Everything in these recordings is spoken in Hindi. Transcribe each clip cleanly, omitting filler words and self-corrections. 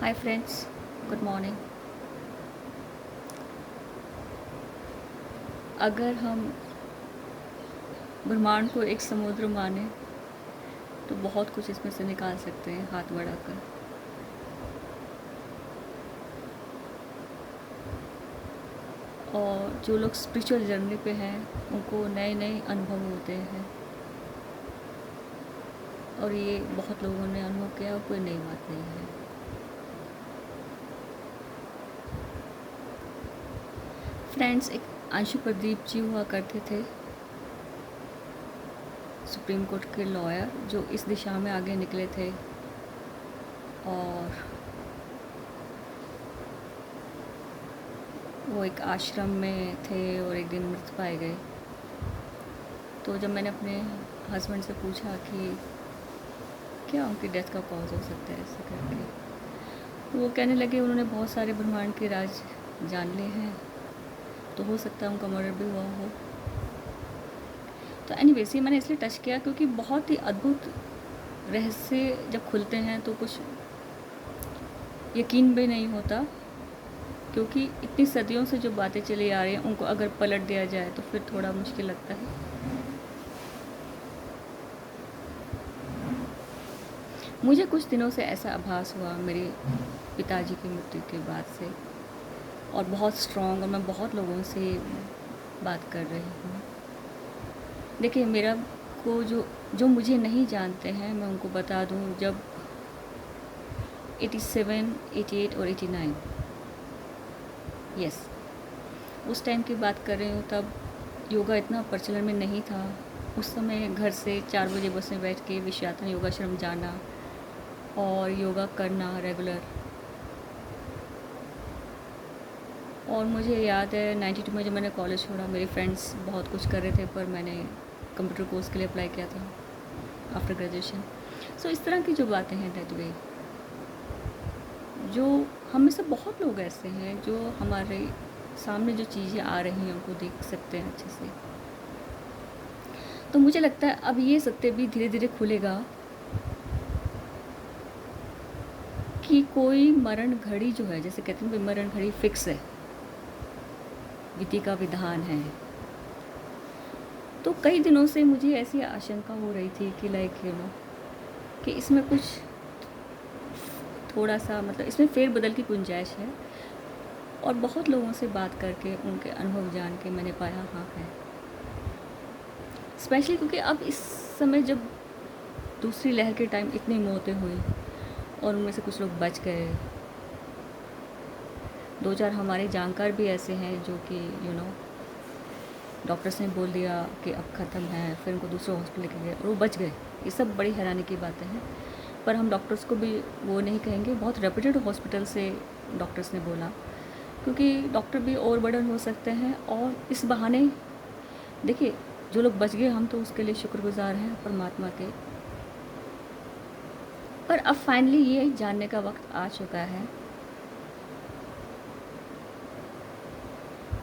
Hi friends, good morning. अगर हम ब्रह्मांड को एक समुद्र माने तो बहुत कुछ इसमें से निकाल सकते हैं हाथ बढ़ाकर। और जो लोग स्पिरिचुअल जर्नी पे हैं उनको नए नए अनुभव होते हैं, और ये बहुत लोगों ने अनुभव किया और कोई नई बात नहीं है। फ्रेंड्स, एक अंशु प्रदीप जी हुआ करते थे, सुप्रीम कोर्ट के लॉयर, जो इस दिशा में आगे निकले थे और वो एक आश्रम में थे और एक दिन मृत पाए गए। तो जब मैंने अपने हस्बैंड से पूछा कि क्या उनकी डेथ का कॉज हो सकता है ऐसे करके, तो वो कहने लगे उन्होंने बहुत सारे ब्रह्मांड के राज जान लिए हैं, तो हो सकता है उनका मर्डर भी हुआ हो। तो एनीवेज ये मैंने इसलिए टच किया क्योंकि बहुत ही अद्भुत रहस्य जब खुलते हैं तो कुछ यकीन भी नहीं होता, क्योंकि इतनी सदियों से जो बातें चली आ रही हैं उनको अगर पलट दिया जाए तो फिर थोड़ा मुश्किल लगता है। मुझे कुछ दिनों से ऐसा आभास हुआ मेरे पिताजी की मृत्यु के बाद से, और बहुत स्ट्रॉन्ग, और मैं बहुत लोगों से बात कर रही हूँ। देखिए, मेरा को जो जो मुझे नहीं जानते हैं मैं उनको बता दूँ, जब 87, 88 और 89, यस, उस टाइम की बात कर रही हूँ, तब योगा इतना प्रचलन में नहीं था। उस समय घर से 4 बजे बस में बैठ के विश्वनाथन योगाश्रम जाना और योगा करना रेगुलर। और मुझे याद है 92 में जब मैंने कॉलेज छोड़ा, मेरे फ्रेंड्स बहुत कुछ कर रहे थे, पर मैंने कंप्यूटर कोर्स के लिए अप्लाई किया था आफ्टर ग्रेजुएशन। सो इस तरह की जो बातें हैं दैट वे, जो हम में से बहुत लोग ऐसे हैं जो हमारे सामने जो चीज़ें आ रही हैं उनको देख सकते हैं अच्छे से। तो मुझे लगता है अब ये सत्य भी धीरे धीरे खुलेगा कि कोई मरण घड़ी जो है, जैसे कहते हैं भाई मरण घड़ी फिक्स है, विधि का विधान है। तो कई दिनों से मुझे ऐसी आशंका हो रही थी कि लाइक कि इसमें कुछ थोड़ा सा, मतलब इसमें फेरबदल की गुंजाइश है। और बहुत लोगों से बात करके उनके अनुभव जान के मैंने पाया हाँ है। स्पेशली क्योंकि अब इस समय जब दूसरी लहर के टाइम इतनी मौतें हुई और उनमें से कुछ लोग बच गए, 2-4 हमारे जानकार भी ऐसे हैं जो कि डॉक्टर्स ने बोल दिया कि अब ख़त्म है, फिर उनको दूसरे हॉस्पिटल लेके गए और वो बच गए। ये सब बड़ी हैरानी की बातें हैं, पर हम डॉक्टर्स को भी वो नहीं कहेंगे। बहुत रेप्यूटेड हॉस्पिटल से डॉक्टर्स ने बोला, क्योंकि डॉक्टर भी ओवरबर्डन हो सकते हैं। और इस बहाने देखिए, जो लोग बच गए हम तो उसके लिए शुक्रगुजार हैं परमात्मा के। पर अब फाइनली ये जानने का वक्त आ चुका है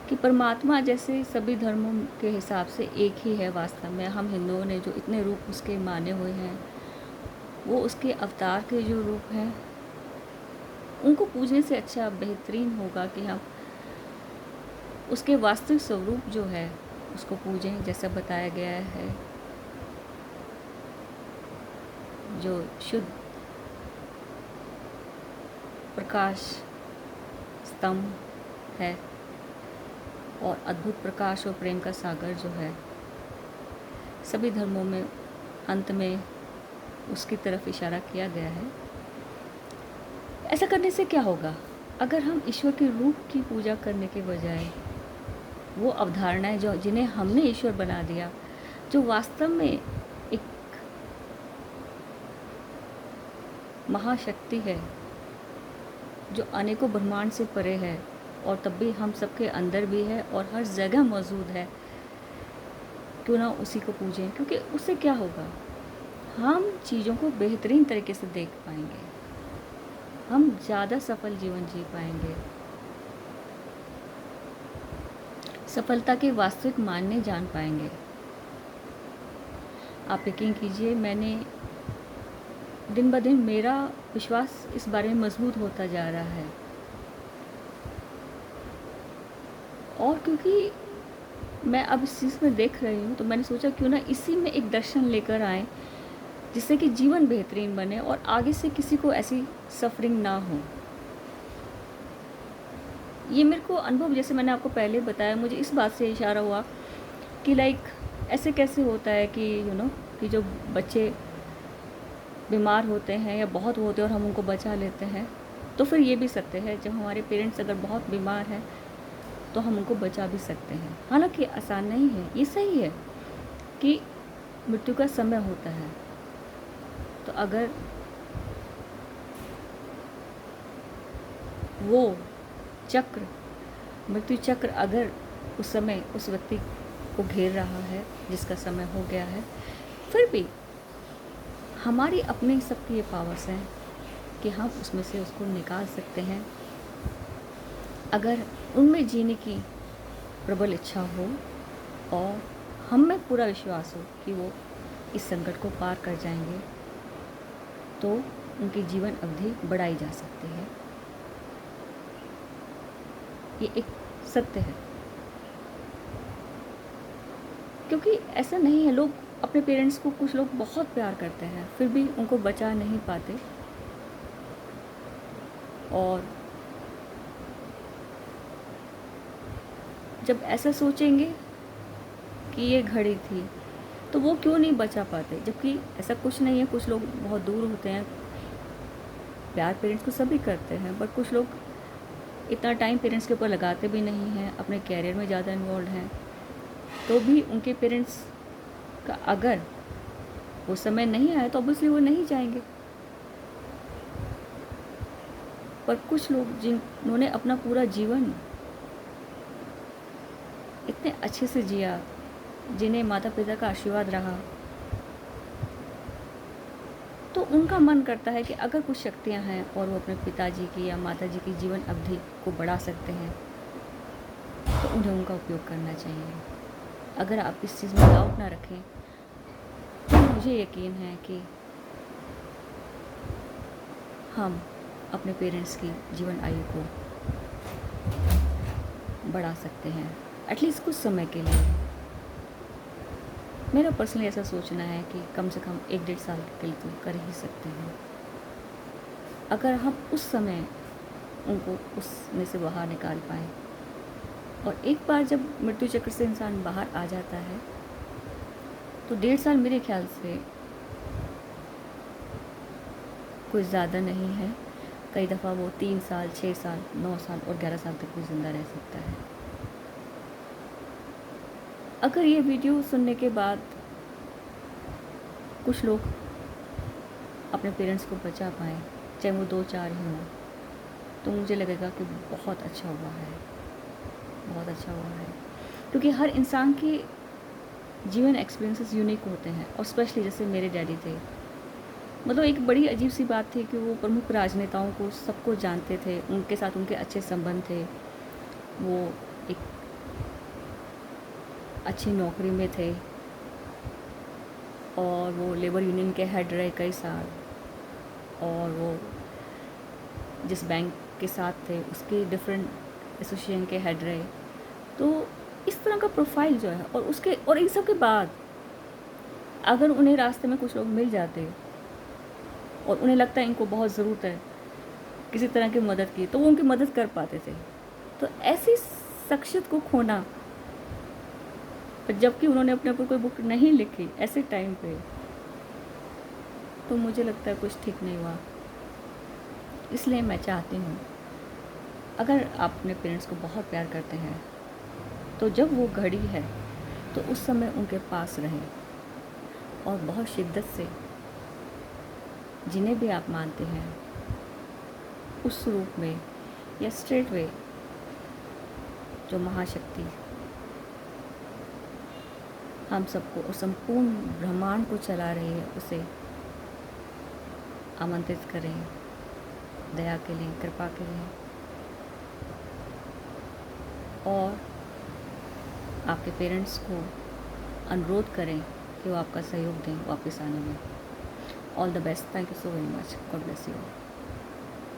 कि परमात्मा जैसे सभी धर्मों के हिसाब से एक ही है वास्तव में। हम हिंदुओं ने जो इतने रूप उसके माने हुए हैं, वो उसके अवतार के जो रूप हैं उनको पूजने से अच्छा बेहतरीन होगा कि हम उसके वास्तविक स्वरूप जो है उसको पूजें, जैसा बताया गया है। जो शुद्ध प्रकाश स्तंभ है और अद्भुत प्रकाश और प्रेम का सागर जो है, सभी धर्मों में अंत में उसकी तरफ इशारा किया गया है। ऐसा करने से क्या होगा? अगर हम ईश्वर के रूप की पूजा करने के बजाय वो अवधारणाएं जो जिन्हें हमने ईश्वर बना दिया, जो वास्तव में एक महाशक्ति है, जो अनेकों ब्रह्मांड से परे है और तब भी हम सबके अंदर भी है और हर जगह मौजूद है, क्यों ना उसी को पूजें। क्योंकि उससे क्या होगा, हम चीज़ों को बेहतरीन तरीके से देख पाएंगे, हम ज़्यादा सफल जीवन जी पाएंगे, सफलता के वास्तविक मायने जान पाएंगे। आप यकीन कीजिए, मैंने दिन ब दिन मेरा विश्वास इस बारे में मजबूत होता जा रहा है। और क्योंकि मैं अब इस चीज़ में देख रही हूँ, तो मैंने सोचा क्यों ना इसी में एक दर्शन लेकर आएँ, जिससे कि जीवन बेहतरीन बने और आगे से किसी को ऐसी सफ़रिंग ना हो। ये मेरे को अनुभव, जैसे मैंने आपको पहले बताया, मुझे इस बात से इशारा हुआ कि लाइक ऐसे कैसे होता है कि कि जो बच्चे बीमार होते हैं या बहुत होते हैं और हम उनको बचा लेते हैं, तो फिर ये भी सत्य है जब हमारे पेरेंट्स अगर बहुत बीमार हैं तो हम उनको बचा भी सकते हैं। हालांकि आसान नहीं है, ये सही है कि मृत्यु का समय होता है। तो अगर वो चक्र, मृत्यु चक्र अगर उस समय उस व्यक्ति को घेर रहा है जिसका समय हो गया है, फिर भी हमारी अपनी सबकी ये पावर्स हैं कि हम उसमें से उसको निकाल सकते हैं, अगर उनमें जीने की प्रबल इच्छा हो और हम में पूरा विश्वास हो कि वो इस संकट को पार कर जाएंगे, तो उनकी जीवन अवधि बढ़ाई जा सकती है। ये एक सत्य है, क्योंकि ऐसा नहीं है, लोग अपने पेरेंट्स को, कुछ लोग बहुत प्यार करते हैं फिर भी उनको बचा नहीं पाते। और जब ऐसा सोचेंगे कि ये घड़ी थी तो वो क्यों नहीं बचा पाते, जबकि ऐसा कुछ नहीं है। कुछ लोग बहुत दूर होते हैं, प्यार पेरेंट्स को सभी करते हैं, बट कुछ लोग इतना टाइम पेरेंट्स के ऊपर लगाते भी नहीं हैं, अपने कैरियर में ज़्यादा इन्वॉल्व हैं, तो भी उनके पेरेंट्स का अगर वो समय नहीं आया तो ऑब्वियसली वो नहीं जाएंगे। पर कुछ लोग जिन्होंने अपना पूरा जीवन इतने अच्छे से जिया, जिन्हें माता पिता का आशीर्वाद रहा, तो उनका मन करता है कि अगर कुछ शक्तियां हैं और वो अपने पिताजी की या माताजी की जीवन अवधि को बढ़ा सकते हैं तो उन्हें उनका उपयोग करना चाहिए। अगर आप इस चीज़ में डाउट ना रखें तो मुझे यकीन है कि हम अपने पेरेंट्स की जीवन आयु को बढ़ा सकते हैं, एटलीस्ट कुछ समय के लिए। मेरा पर्सनली ऐसा सोचना है कि कम से कम 1-1.5 साल के लिए तो कर ही सकते हैं, अगर हम उस समय उनको उसमें से बाहर निकाल पाएँ। और एक बार जब मृत्यु चक्र से इंसान बाहर आ जाता है तो 1.5 साल मेरे ख्याल से कोई ज़्यादा नहीं है। कई दफ़ा वो 3 साल, 6 साल, 9 साल और 11 साल तक भी ज़िंदा रह सकता है। अगर ये वीडियो सुनने के बाद कुछ लोग अपने पेरेंट्स को बचा पाएँ, चाहे वो 2-4 ही हों, तो मुझे लगेगा कि बहुत अच्छा हुआ है, बहुत अच्छा हुआ है। क्योंकि हर इंसान के जीवन एक्सपीरियंसेस यूनिक होते हैं, और स्पेशली जैसे मेरे डैडी थे, मतलब एक बड़ी अजीब सी बात थी कि वो प्रमुख राजनेताओं को सबको जानते थे, उनके साथ उनके अच्छे संबंध थे, वो एक अच्छी नौकरी में थे और वो लेबर यूनियन के हेड रहे कई साल, और वो जिस बैंक के साथ थे उसके डिफरेंट एसोसिएशन के हेड रहे। तो इस तरह का प्रोफाइल जो है, और इन सब के बाद अगर उन्हें रास्ते में कुछ लोग मिल जाते और उन्हें लगता है इनको बहुत ज़रूरत है किसी तरह की मदद की, तो वो उनकी मदद कर पाते थे। तो ऐसी शख्सियत को खोना, जबकि उन्होंने अपने ऊपर कोई बुक नहीं लिखी ऐसे टाइम पे, तो मुझे लगता है कुछ ठीक नहीं हुआ। इसलिए मैं चाहती हूँ, अगर आप अपने पेरेंट्स को बहुत प्यार करते हैं तो जब वो घड़ी है तो उस समय उनके पास रहें, और बहुत शिद्दत से जिन्हें भी आप मानते हैं उस रूप में या स्ट्रेट वे, जो महाशक्ति हम सबको और संपूर्ण ब्रह्मांड को चला रही है, उसे आमंत्रित करें दया के लिए, कृपा के लिए, और आपके पेरेंट्स को अनुरोध करें कि वो आपका सहयोग दें वापस आने में। All the best, thank you so very much, God bless you.